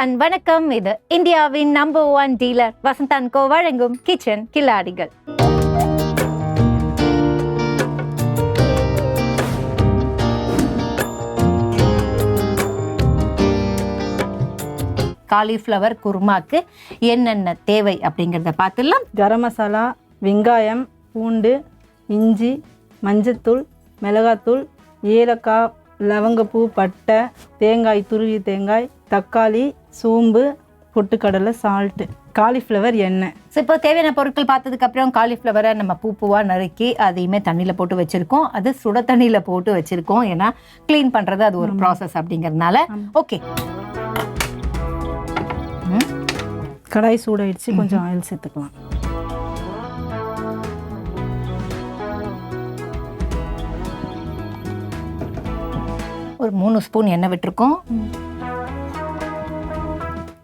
And வணக்கம். இது இந்தியாவின் நம்பர் 1 டீலர் வசந்த் அண்ட் கோ வழங்கும் கிச்சன் கில்லாடிகள். காலிஃப்ளவர் குருமாக்கு என்னென்ன தேவை அப்படிங்கிறத பார்த்துடலாம். கரம் மசாலா, வெங்காயம், பூண்டு, இஞ்சி, மஞ்சத்தூள், மிளகாத்தூள், ஏலக்காய், லவங்கப்பூ, பட்டை, தேங்காய், துருவிய தேங்காய், தக்காளி, சோம்பு, பொட்டுக்கடலை, சால்ட்டு, காலிஃப்ளவர் எண்ணெய். ஸோ இப்போ தேவையான பொருட்கள் பார்த்ததுக்கப்புறம் காலிஃப்ளவரை நம்ம பூவாக நறுக்கி அதையுமே தண்ணியில் போட்டு வச்சுருக்கோம். அது சுட தண்ணியில் போட்டு வச்சுருக்கோம், ஏன்னா க்ளீன் பண்ணுறது அது ஒரு ப்ராசஸ் அப்படிங்கிறதுனால. ஓகே, கடாய் சூடாயிடுச்சு, கொஞ்சம் ஆயில் சேர்த்துக்கலாம். ஒரு 3 ஸ்பூன் எண்ணெய் விட்டுருக்கோம்.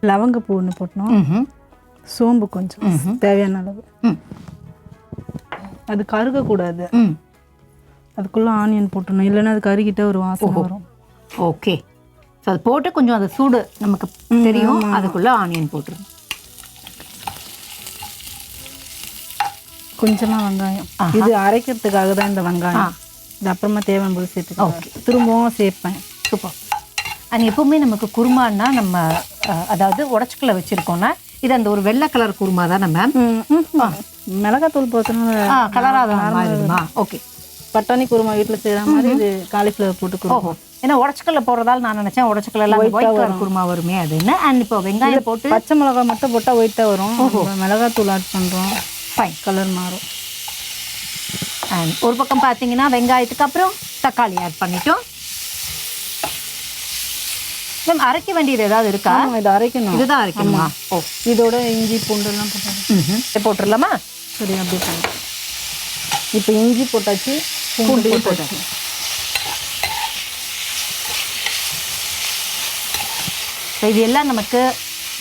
லவங்கப்பூ ஒன்று போட்டணும், சோம்பு கொஞ்சம் தேவையான அளவு. அது கருகக்கூடாது, அதுக்குள்ளே ஆனியன் போட்டணும், இல்லைன்னா அது கருகிட்ட ஒரு வாசனை வரும். ஓகே, ஸோ அது போட்டு கொஞ்சம் அது சூடு நமக்கு தெரியும், அதுக்குள்ளே ஆனியன் போட்டுருணும். கொஞ்சமாக வெங்காயம், இது அரைக்கிறதுக்காக தான் இந்த வெங்காயம். இது அப்புறமா தேவையான போது சேர்த்துக்கலாம். ஓகே, திரும்பவும் சேர்ப்பேன். சூப்பர். அண்ட் எப்பவுமே நமக்கு குருமான்னா நம்ம அதாவது உடச்சுக்கல வச்சுருக்கோன்னா இது அந்த ஒரு வெள்ளை கலர் குருமா தானே மேம்? மிளகாத்தூள் போட்டோன்னா கலராக மாறிடுமா? ஓகே, பட்டாணி குருமா வீட்டில் செய்கிற மாதிரி இது காலிஃப்ளவர் போட்டு குருமா. ஏன்னா உடச்சுக்கல்ல போடுறதால நான் நினச்சேன் உடச்சுக்கல்லாம் ஒயிட் கலர் குருமா வருமே அதுன்னு. அண்ட் இப்போ வெங்காயம் போட்டு பச்சை மிளகாய் மட்டும் போட்டால் ஒயிட்டாக வரும். மிளகாத்தூள் ஆட் பண்ணுறோம், ஃபைன் கலர் மாறும். அண்ட் ஒரு பக்கம் பார்த்தீங்கன்னா வெங்காயத்துக்கு அப்புறம் தக்காளி ஆட் பண்ணிட்டோம். மேம் அரைக்க வேண்டியது ஏதாவது இருக்கா? இது அரைக்கணும், இதுதான் அரைக்கணுமா? ஓ, இதோட இஞ்சி பூண்டுலாம் போட்டு போட்டுடலாமா? சரி, அப்படியே பண்ணு. இப்போ இஞ்சி போட்டாச்சு, பூண்டு போட்டாச்சு. இது எல்லாம் நமக்கு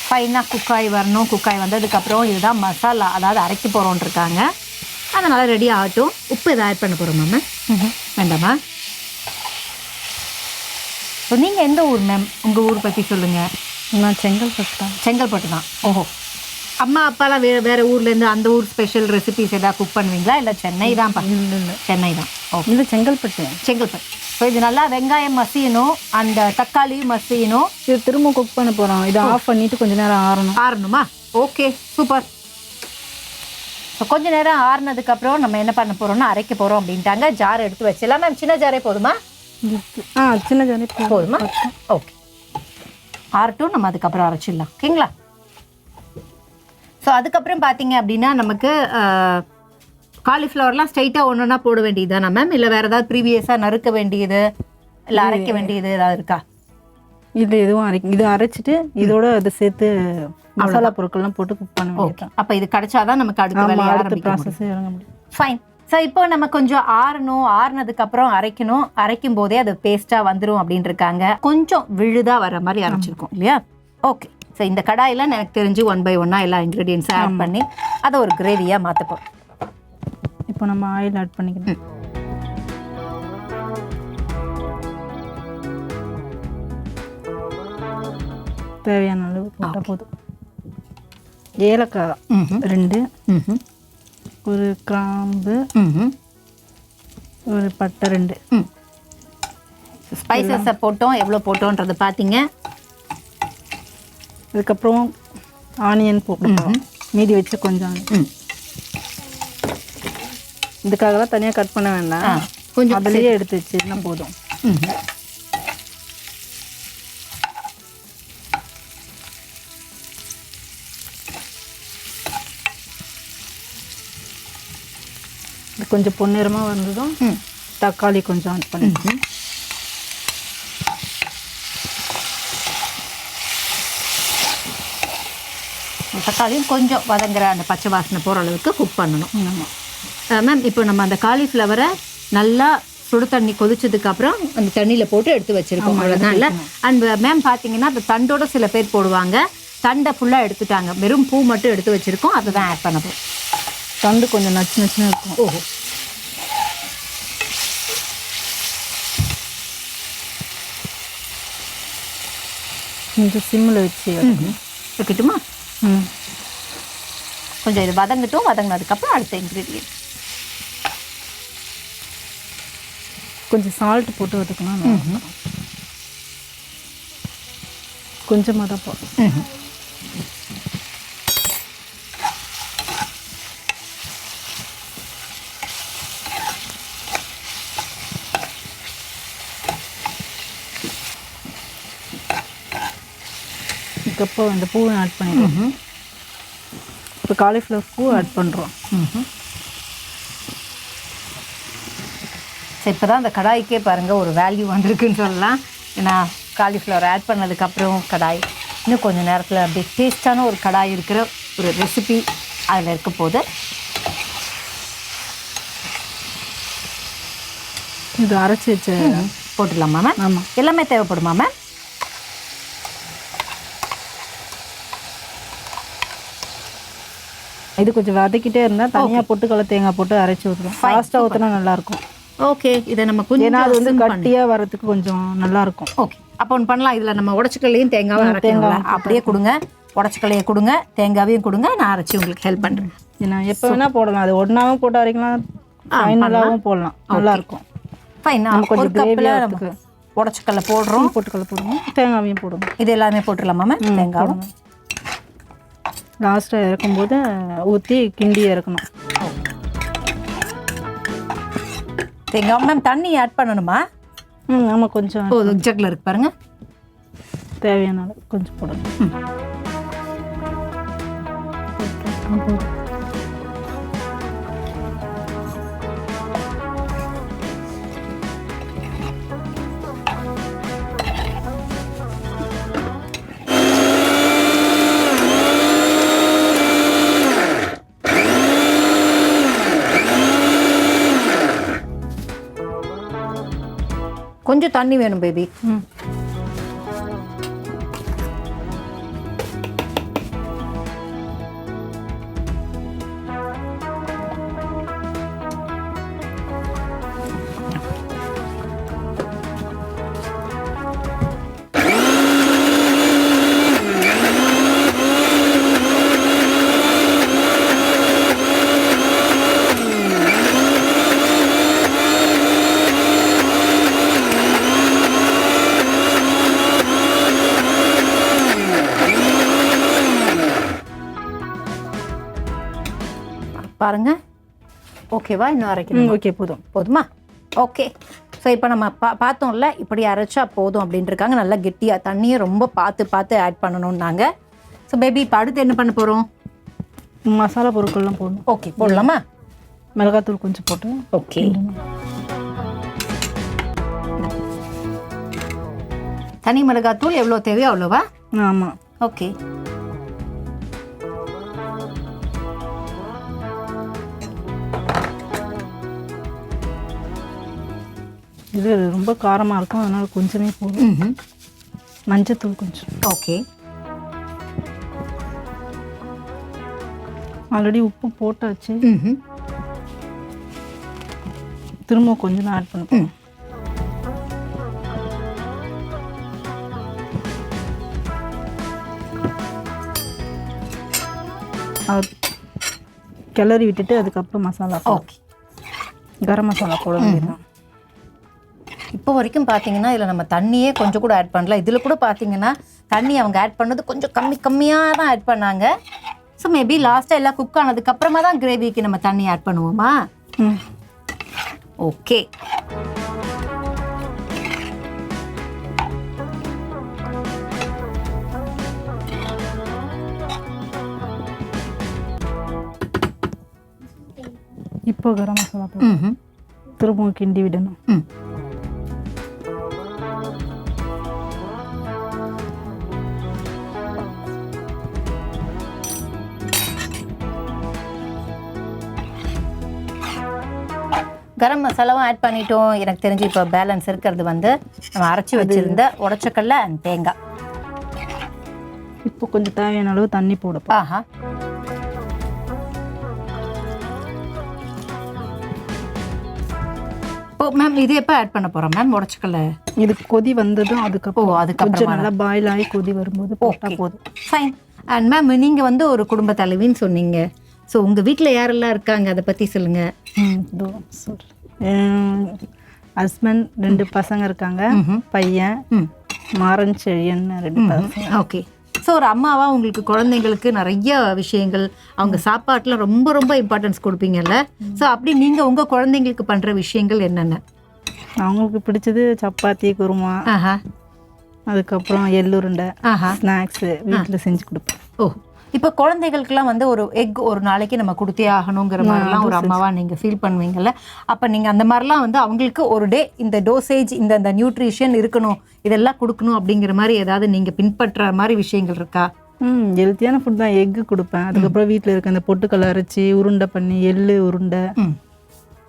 ஃபைனாக குக்காய் வரணும். குக்காய் வந்ததுக்கப்புறம் இதுதான் மசாலா, அதாவது அரைக்க போகிறோன்னு இருக்காங்க. அதனால் ரெடி ஆகட்டும். உப்பு எதாவது ஆட் பண்ண போகிறோம் மேம்? வேண்டாமா? ஸோ நீங்கள் எந்த ஊர் மேம்? உங்கள் ஊர் பற்றி சொல்லுங்கள். நான் செங்கல்பட்டு தான். செங்கல்பட்டு தான். ஓஹோ, அம்மா அப்பாலாம் வேறு ஊர்லேருந்து அந்த ஊர் ஸ்பெஷல் ரெசிபிஸ் எதாவது குக் பண்ணுவீங்களா, இல்லை சென்னை தான்? இல்லை, சென்னை தான். ஓகே, இல்லை செங்கல்பட்டு. செங்கல்பட்டு. ஸோ இது நல்லா வெங்காயம் மசியணும், அந்த தக்காளியும் மசியணும். இது திரும்ப குக் பண்ண போகிறோம். இதை ஆஃப் பண்ணிவிட்டு கொஞ்சம் நேரம் ஆறணுமா? Okay, super. ஸோ கொஞ்சம் நேரம் ஆறுனதுக்கப்புறம் நம்ம என்ன பண்ண போகிறோம்னா அரைக்க போகிறோம் அப்படின்ட்டாங்க. ஜார் எடுத்து வச்சிடலாம் மேம். சின்ன ஜாரே போதுமா? சின்ன ஜாரே போதுமா? ஓகே, ஆறட்டும், நம்ம அதுக்கப்புறம் அரைச்சிடலாம். ஓகேங்களா? ஸோ அதுக்கப்புறம் பார்த்தீங்க அப்படின்னா நமக்கு காலிஃப்ளவர்லாம் ஸ்ட்ரைட்டாக ஒன்றுனா போட வேண்டியது தானே மேம்? இல்லை வேறு ஏதாவது ப்ரீவியஸாக நறுக்க வேண்டியது இல்லை அரைக்க வேண்டியது ஏதாவது இருக்கா? இது எதுவும் இது அரைச்சிட்டு இதோட அதை சேர்த்து மசாலா பொருட்கள்லாம் போட்டு குக் பண்ண வேண்டியது. அப்போ இது கிடைச்சாதான் நமக்கு அடுத்த வேலையை ப்ராசஸ் இறங்க முடியும். ஃபைன். ஸோ இப்போ நம்ம கொஞ்சம் ஆறுனதுக்கப்புறம் அரைக்கணும். அரைக்கும் போதே அது பேஸ்ட்டாக வந்துடும் அப்படின்னு இருக்காங்க. கொஞ்சம் விழுதாக வர மாதிரி அரைச்சிருக்கோம் இல்லையா? ஓகே, ஸோ இந்த கடாயில் எனக்கு தெரிஞ்சு 1 by 1 எல்லா இன்க்ரீடியன்ஸும் ஆட் பண்ணி அதை ஒரு கிரேவியாக மாற்றப்போம். இப்போ நம்ம ஆயில் ஆட் பண்ணிக்கணும். தேவையான அளவு போட்டால் போதும். ஏலக்காய் 2, ஒரு கிராம்பு, ஒரு பட்டை 2. ஸ்பைசஸை போட்டோம், எவ்வளோ போட்டோன்றது பார்த்தீங்க. அதுக்கப்புறம் ஆனியன் போட்டோம், மீதி வச்சு கொஞ்சம். இதுக்காகலாம் தனியாக கட் பண்ண வேண்டாம், கொஞ்சம் அதிலேயே எடுத்து வச்சுன்னா போதும். இது கொஞ்சம் பொன்னிறமாக வந்ததும் தக்காளி கொஞ்சம் ஆட் பண்ணிக்கணும். தக்காளியும் கொஞ்சம் வதங்குற அந்த பச்சை வாசனை போகிற அளவுக்கு குக் பண்ணணும். மேம் இப்போ நம்ம அந்த காலிஃப்ளவரை நல்லா சுடு தண்ணி கொதிச்சதுக்கப்புறம் அந்த தண்ணியில் போட்டு எடுத்து வச்சுருக்கோம். அவ்வளோதான்ல. அண்ட் மேம் பார்த்தீங்கன்னா அந்த தண்டோட சில பேர் போடுவாங்க, தண்டை ஃபுல்லாக எடுத்துட்டாங்க, வெறும் பூ மட்டும் எடுத்து வச்சுருக்கோம், அதை தான் ஆட் பண்ண போகிறோம். தண்டு கொஞ்சம் நச்சு நச்சுன்னு இருக்கும். ஓஹோ, கொஞ்சம் சிம்மில் வச்சு வைக்கட்டுமா? ம் கொஞ்சம் இது வதங்கட்டும். வதங்கினதுக்கப்புறம் அடுத்த இன்க்ரீடியன்ட் கொஞ்சம் சால்ட் போட்டு வதக்கணும். கொஞ்சமாக தான் போடும். இதுக்கப்புறம் இந்த பூவை ஆட் பண்ணிடுவோம். இப்போ காலிஃப்ளவர் பூ ஆட் பண்ணுறோம். சரி, இப்போ தான் அந்த கடாய்க்கே பாருங்கள் ஒரு வேல்யூ வந்திருக்குன்னு சொல்லலாம். ஏன்னா காலிஃப்ளவர் ஆட் பண்ணதுக்கப்புறம் கடாய் இன்னும் கொஞ்சம் நேரத்தில் அப்படியே டேஸ்டான ஒரு கடாய் இருக்கிற ஒரு ரெசிபி அதில் இருக்க போது. இது அரைச்சி வச்ச போட்டுடலாமா மேம்? ஆமாம், எல்லாமே தேவைப்படுமா மேம்? இது கொஞ்சம் வதக்கிட்டே இருந்தால் தனியாக பொட்டுக்கடலை தேங்காய் போட்டு அரைச்சி ஊற்றுறோம். ஃபாஸ்ட்டாக ஊற்றினா நல்லாயிருக்கும். ஓகே, இதை நம்ம ஏன்னா கொஞ்சம் அது வந்து கட்டியாக வரதுக்கு கொஞ்சம் நல்லாயிருக்கும். ஓகே, அப்போ ஒன்று பண்ணலாம். இதில் நம்ம உடச்சிக்கல்லையும் தேங்காவும் அரைக்கலாம். அப்படியே கொடுங்க, உடச்சிக்கல்லையை கொடுங்க, தேங்காவையும் கொடுங்க, நான் அரைச்சி உங்களுக்கு ஹெல்ப் பண்ணுறேன். ஏன்னா எப்போ வேணால் போடலாம். அது ஒன்றாவும் போட்டு அரைக்கலாம், ஃபைனலாகவும் போடலாம். நல்லாயிருக்கும். ஃபைன். ஒரு கப்பில் நம்ம உடச்சிக்கல்ல போடுறோம், பொட்டுக்கடலை போடுவோம், தேங்காவையும் போடுவோம். இது எல்லாமே போட்டுடலாமா மேம்? தேங்காவும் லாஸ்ட்டாக இறக்கும்போது ஊற்றி கிண்டி இறக்கணும். தேங்காய் மேம் தண்ணி ஆட் பண்ணணுமா? ஆமாம், கொஞ்சம் ஜக்கில் இருக்கு பாருங்க. தேவையான அளவு கொஞ்சம் போடணும். கொஞ்சம் தண்ணி வேணும் பேபி. பாருங்க. ஓகேவா? இன்னும் அரைக்கணும்? ஓகே, போதுமா? ஓகே. ஸோ இப்போ நம்ம பார்த்தோம்ல, இப்படி அரைச்சா போதும் அப்படின்ட்டுருக்காங்க. நல்லா கெட்டியாக தண்ணியை ரொம்ப பார்த்து ஆட் பண்ணணும்னாங்க. ஸோ பேபி இப்போ அடுத்து என்ன பண்ண போகிறோம்? மசாலா பொருட்கள்லாம் போடணும். ஓகே, போடலாமா? மிளகாத்தூள் கொஞ்சம் போட்டு. ஓகே. தனி மிளகாத்தூள் எவ்வளோ தேவையோ அவ்வளோவா? ஆமாம். ஓகே. இது ரொம்ப காரமாக இருக்கும், அதனால் கொஞ்சமே போதும். மஞ்சத்தூள் கொஞ்சம். ஓகே. ஆல்ரெடி உப்பு போட்டாச்சு. திரும்ப கொஞ்சம் ஆட் பண்ணுவோம். கிளறி விட்டுட்டு அதுக்கப்புறம் மசாலா. ஓகே. கரம் மசாலா போட வேண்டியதுதான். இப்போ வரைக்கும் பார்த்தீங்கன்னா இதில் நம்ம தண்ணியே கொஞ்சம் கூட ஆட் பண்ணல. இதில் கூட பார்த்தீங்கன்னா தண்ணி அவங்க ஆட் பண்ணது கொஞ்சம் கம்மியாக தான் ஆட் பண்ணாங்க. ஸோ மேபி லாஸ்ட்டாக எல்லாம் குக் ஆனதுக்கப்புறமா தான் கிரேவிக்கு நம்ம தண்ணி ஆட் பண்ணுவோமா? ஓகே. இப்போ கரம் மசாலா போட்டு திரும்பவும் கிண்டி விடணும். கரம் மசாலாவும் ஆட் பண்ணிட்டோம். எனக்கு தெரிஞ்சு இப்போ பேலன்ஸ் இருக்கிறது வந்து நம்ம அரைச்சி வச்சிருந்த உடச்சக்கல்ல அண்ட் தேங்காய். இப்போ கொஞ்சம் தேவையான அளவு தண்ணி போடுப்போம். ஆஹா. ஓ மேம் இது எப்போ ஆட் பண்ண போகிறோம் மேம் உடச்சிக்கல? இது கொதி வந்ததும் அதுக்கப்புறம் அதுக்கப்புறமா கொஞ்சம் நல்லா பாயில் ஆகி கொதி வரும்போது போட்டால் போதும். ஃபைன். அண்ட் மேம் நீங்கள் வந்து ஒரு குடும்ப தலைவின்னு சொன்னீங்க. ஸோ உங்கள் வீட்டில் யாரெல்லாம் இருக்காங்க அதை பற்றி சொல்லுங்கள். ஹஸ்பண்ட் 2 பசங்க இருக்காங்க, பையன் மாறன் செழியன் 2 பசங்க. ஓகே. ஸோ ஒரு அம்மாவா உங்களுக்கு குழந்தைங்களுக்கு நிறைய விஷயங்கள் அவங்க சாப்பாட்டில் ரொம்ப ரொம்ப இம்பார்ட்டன்ஸ் கொடுப்பீங்கல்ல. ஸோ அப்படி நீங்கள் உங்கள் குழந்தைங்களுக்கு பண்ணுற விஷயங்கள் என்னென்ன? அவங்களுக்கு பிடிச்சது சப்பாத்தி, குருமா, அதுக்கப்புறம் எள்ளுருண்டை, ஸ்நாக்ஸு வீட்டில் செஞ்சு கொடுப்பேன். ஓ இப்போ குழந்தைகளுக்கெல்லாம் வந்து ஒரு எக் ஒரு நாளைக்கு நம்ம கொடுத்தே ஆகணுங்கிற மாதிரிலாம் ஒரு அம்மாவா நீங்கள் ஃபீல் பண்ணுவீங்கல்ல. அப்போ நீங்கள் அந்த மாதிரிலாம் வந்து அவங்களுக்கு ஒரு டே இந்த டோசேஜ் இந்த நியூட்ரிஷன் இருக்கணும் இதெல்லாம் கொடுக்கணும் அப்படிங்கிற மாதிரி ஏதாவது நீங்கள் பின்பற்ற மாதிரி விஷயங்கள் இருக்கா? ஹெல்த்தியான ஃபுட் தான். எக்கு கொடுப்பேன். அதுக்கப்புறம் வீட்டில் இருக்க அந்த பொட்டுக்கடலை அரைச்சி உருண்டை பண்ணி எள்ளு உருண்டை,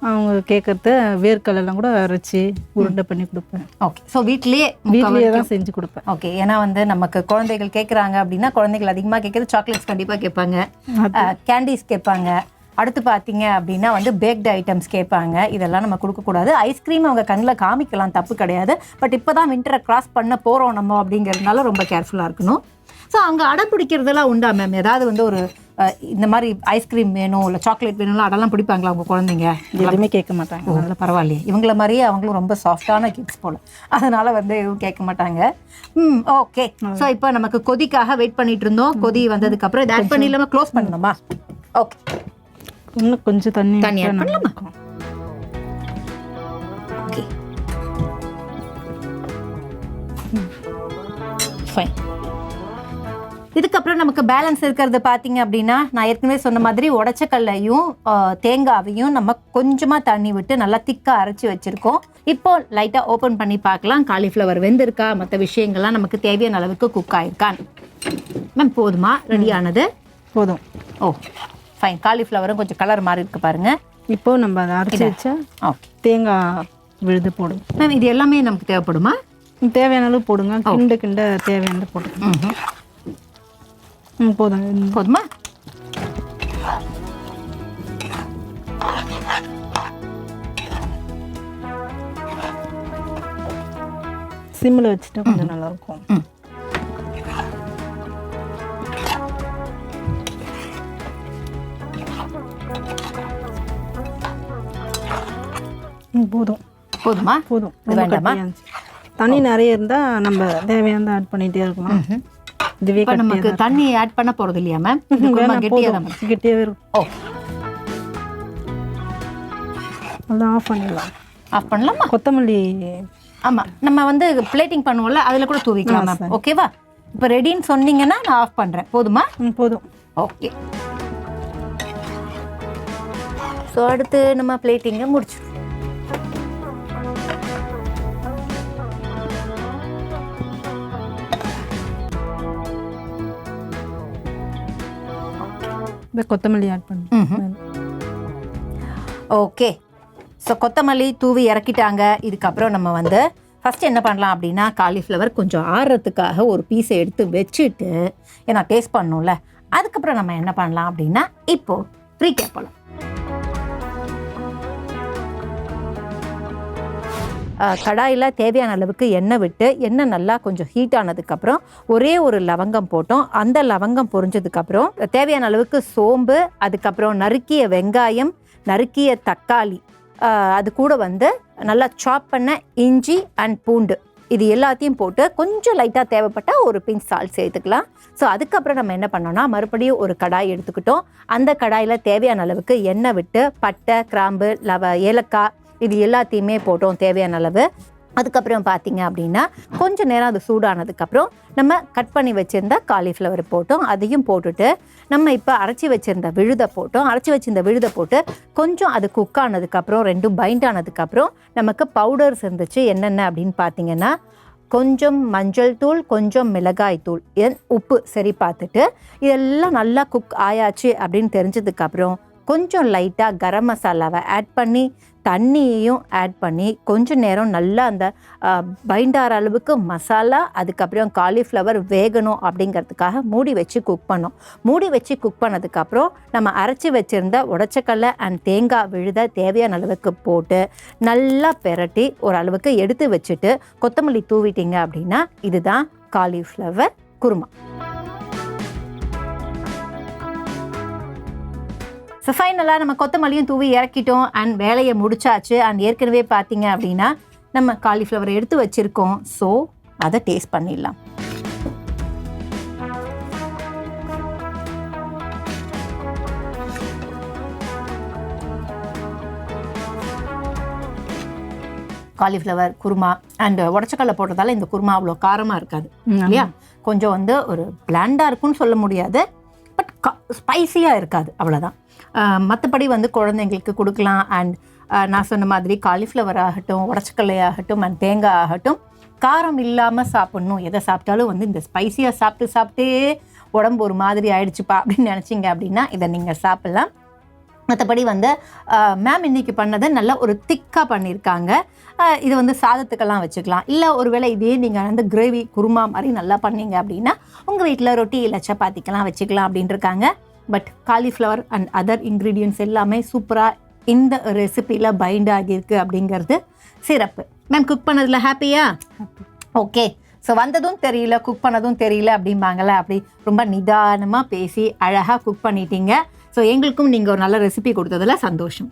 அவங்க கேட்கறத வேர்க்கடலாம் கூட அரைச்சி உருண்டை பண்ணி கொடுப்பேன். ஓகே. ஸோ வீட்லேயே தான் செஞ்சு கொடுப்பேன். ஓகே. ஏன்னா வந்து நமக்கு குழந்தைகள் கேட்குறாங்க அப்படின்னா குழந்தைகள் அதிகமாக கேட்குறது சாக்லேட்ஸ் கண்டிப்பாக கேட்பாங்க, கேண்டீஸ் கேட்பாங்க, அடுத்து பார்த்தீங்க அப்படின்னா வந்து பேக்டு ஐட்டம்ஸ் கேட்பாங்க. இதெல்லாம் நம்ம கொடுக்கக்கூடாது. ஐஸ்கிரீம் அவங்க கண்ணில் காமிக்கலாம், தப்பு கிடையாது. பட் இப்போ தான் வின்டரை கிராஸ் பண்ண போகிறோம் நம்ம அப்படிங்கிறதுனால ரொம்ப கேர்ஃபுல்லாக இருக்கணும். ஸோ அவங்க அடம் பிடிக்கிறதெல்லாம் உண்டா மேம்? ஏதாவது வந்து ஒரு இந்த மாதிரி ஐஸ்கிரீம் வேணும் இல்லை சாக்லேட் வேணும்லாம் அதெல்லாம் பிடிப்பாங்களா உங்கள் குழந்தைங்க? எதுவுமே கேட்க மாட்டாங்க. அதனால பரவாயில்லையே. இவங்கள மாதிரியே அவங்களும் ரொம்ப சாஃப்டான கிட்ஸ் போல், அதனால வந்து எதுவும் கேட்க மாட்டாங்க. ஓகே. ஸோ இப்போ நமக்கு கொதிக்காக வெயிட் பண்ணிட்டு இருந்தோம். கொதி வந்ததுக்கப்புறம் இதை ஆட் பண்ணி இல்லாமல் க்ளோஸ் பண்ணணுமா? ஓகே. இன்னும் கொஞ்சம் தண்ணி ஆட் பண்ணலாமா? Okay fine. இதுக்கப்புறம் நமக்கு பேலன்ஸ் இருக்கிறது பார்த்தீங்க அப்படின்னா நான் ஏற்கனவே சொன்ன மாதிரி உடச்சக்கல்லையும் தேங்காவையும் நம்ம கொஞ்சமாக தண்ணி விட்டு நல்லா திக்காக அரைச்சி வச்சுருக்கோம். இப்போ லைட்டாக ஓப்பன் பண்ணி பார்க்கலாம் காலிஃப்ளவர் வெந்திருக்கா, மற்ற விஷயங்கள்லாம் நமக்கு தேவையான அளவுக்கு குக் ஆகிருக்கான். மேம் போதுமா? ரெடியானது போதும். ஓ ஃபைன். காலிஃப்ளவரும் கொஞ்சம் கலர் மாதிரி இருக்குது பாருங்கள். இப்போது நம்ம அதை அரைச்சி வச்சா தேங்காய் விழுது போடும். மேம் இது எல்லாமே நமக்கு தேவைப்படுமா? தேவையான அளவு போடுங்க. கிண்ட தேவையானது போடுங்க. போதும். போதுமா? சிம்மில் வச்சுட்டா கொஞ்சம் நல்லாயிருக்கும். போதும். போதுமா? போதும். வேண்டாமா? தண்ணி நிறைய இருந்தால் நம்ம தேவையானதை ஆட் பண்ணிகிட்டே இருக்கலாம். இதுவே நமக்கு தண்ணி ஆட் பண்ண போறது இல்லையா மேம்? கெட்டியாவே இருக்கும். ஓ அதான் ஆஃப் பண்ணிடலாம். ஆஃப் பண்ணலாமா? கொத்தமல்லி ஆமாம் நம்ம வந்து பிளேட்டிங் பண்ணுவோம்ல அதில் கூட தூவிக்கலாம் மேம். ஓகேவா? இப்போ ரெடின்னு சொன்னீங்கன்னா நான் ஆஃப் பண்ணுறேன். போதுமா? போதும். ஓகே. ஸோ அடுத்து நம்ம பிளேட்டிங்கை முடிச்சிடும். கொத்தமல்லி ஆட் பண்ணு. ஓகே. ஸோ கொத்தமல்லி தூவி இறக்கிட்டாங்க. இதுக்கப்புறம் நம்ம வந்து ஃபஸ்ட்டு என்ன பண்ணலாம் அப்படின்னா காலிஃப்ளவர் கொஞ்சம் ஆறுறதுக்காக ஒரு பீஸை எடுத்து வச்சுட்டு ஏன்னா டேஸ்ட் பண்ணணும்ல. அதுக்கப்புறம் நம்ம என்ன பண்ணலாம் அப்படின்னா இப்போது ஃப்ரீ கேட்பலாம். கடாயில் தேவையான அளவுக்கு எண்ணெய் விட்டு எண்ணெய் நல்லா கொஞ்சம் ஹீட் ஆனதுக்கப்புறம் ஒரே ஒரு லவங்கம் போட்டோம். அந்த லவங்கம் பொரிஞ்சதுக்கப்புறம் தேவையான அளவுக்கு சோம்பு, அதுக்கப்புறம் நறுக்கிய வெங்காயம், நறுக்கிய தக்காளி, அது கூட வந்து நல்லா சாப் பண்ண இஞ்சி அண்ட் பூண்டு, இது எல்லாத்தையும் போட்டு கொஞ்சம் லைட்டாக தேவைப்பட்டால் ஒரு பிஞ்ச் சால்ட் சேர்த்துக்கலாம். ஸோ அதுக்கப்புறம் நம்ம என்ன பண்ணோம்னா மறுபடியும் ஒரு கடாய் எடுத்துக்கிட்டோம். அந்த கடாயில் தேவையான அளவுக்கு எண்ணெய் விட்டு பட்டை, கிராம்பு, ஏலக்காய் இது எல்லாத்தையுமே போட்டோம் தேவையான அளவு. அதுக்கப்புறம் பார்த்தீங்க அப்படின்னா கொஞ்சம் நேரம் அது சூடானதுக்கப்புறம் நம்ம கட் பண்ணி வச்சுருந்த காலிஃப்ளவர் போட்டோம். அதையும் போட்டுட்டு நம்ம இப்போ அரைச்சி வச்சுருந்த விழுதை போட்டோம். அரைச்சி வச்சுருந்த விழுதை போட்டு கொஞ்சம் அது குக் ஆனதுக்கப்புறம் ரெண்டும் பைண்ட் ஆனதுக்கப்புறம் நமக்கு பவுடர்ஸ் இருந்துச்சு. என்னென்ன அப்படின்னு பார்த்தீங்கன்னா கொஞ்சம் மஞ்சள் தூள், கொஞ்சம் மிளகாய் தூள், உப்பு சரி பார்த்துட்டு இதெல்லாம் நல்லா குக் ஆயாச்சு அப்படின்னு தெரிஞ்சதுக்கப்புறம் கொஞ்சம் லைட்டாக கரம் மசாலாவை ஆட் பண்ணி தண்ணியையும் ஆட் பண்ணி கொஞ்சம் நேரம் நல்லா அந்த பைண்டார அளவுக்கு மசாலா அதுக்கப்புறம் காலிஃப்ளவர் வேகணும் அப்படிங்கிறதுக்காக மூடி வச்சு குக் பண்ணோம். மூடி வச்சு குக் பண்ணதுக்கப்புறம் நம்ம அரைச்சி வச்சுருந்த உடச்சக்கடலை அண்ட் தேங்காய் விழுத தேவையான அளவுக்கு போட்டு நல்லா பெரட்டி ஒரு அளவுக்கு எடுத்து வச்சுட்டு கொத்தமல்லி தூவிட்டீங்க அப்படின்னா இதுதான் காலிஃப்ளவர் குருமா. ஸோ ஃபைனலாக நம்ம கொத்தமல்லியும் தூவி இறக்கிட்டோம் அண்ட் வேலையை முடிச்சாச்சு. அண்ட் ஏற்கனவே பார்த்தீங்க அப்படின்னா நம்ம காலிஃப்ளவரை எடுத்து வச்சுருக்கோம். ஸோ அதை டேஸ்ட் பண்ணிடலாம். காலிஃப்ளவர் குருமா அண்ட் உடச்சக்கடலை போடுறதால இந்த குருமா அவ்வளோ காரமாக இருக்காது இல்லையா? கொஞ்சம் வந்து ஒரு பிளாண்டாக இருக்குன்னு சொல்ல முடியாது, பட் ஸ்பைஸியாக இருக்காது, அவ்வளோதான். மற்றபடி வந்து குழந்தைங்களுக்கு கொடுக்கலாம். அண்ட் நான் சொன்ன மாதிரி காலிஃப்ளவர் ஆகட்டும், உடச்சக்கடலை ஆகட்டும் அண்ட் தேங்காய் ஆகட்டும் காரம் இல்லாமல் சாப்பிட்ணும். எதை சாப்பிட்டாலும் வந்து இந்த ஸ்பைஸியாக சாப்பிட்டே உடம்பு ஒரு மாதிரி ஆயிடுச்சுப்பா அப்படின்னு நினச்சிங்க அப்படின்னா இதை நீங்கள் சாப்பிட்லாம். மற்றபடி வந்து மேம் இன்றைக்கி பண்ணதை நல்லா ஒரு திக்காக பண்ணியிருக்காங்க. இது வந்து சாதத்துக்கெல்லாம் வச்சுக்கலாம். இல்லை ஒருவேளை இதே நீங்கள் வந்து கிரேவி குருமா மாதிரி நல்லா பண்ணீங்க அப்படின்னா உங்கள் வீட்டில் ரொட்டி இல்லை சப்பாத்திக்கெல்லாம் வச்சுக்கலாம் அப்படின்ட்டு இருக்காங்க. But cauliflower and other ingredients எல்லாமே சூப்பராக இந்த ரெசிபியில் பைண்ட் ஆகியிருக்கு அப்படிங்கிறது சிறப்பு. மேம் குக் பண்ணதில் ஹாப்பியா? ஓகே. ஸோ வந்ததும் தெரியல குக் பண்ணதும் தெரியல அப்படிம்பாங்கள்ல, அப்படி ரொம்ப நிதானமாக பேசி அழகாக குக் பண்ணிட்டீங்க. ஸோ எங்களுக்கும் நீங்கள் ஒரு நல்ல ரெசிபி கொடுத்ததில் சந்தோஷம்.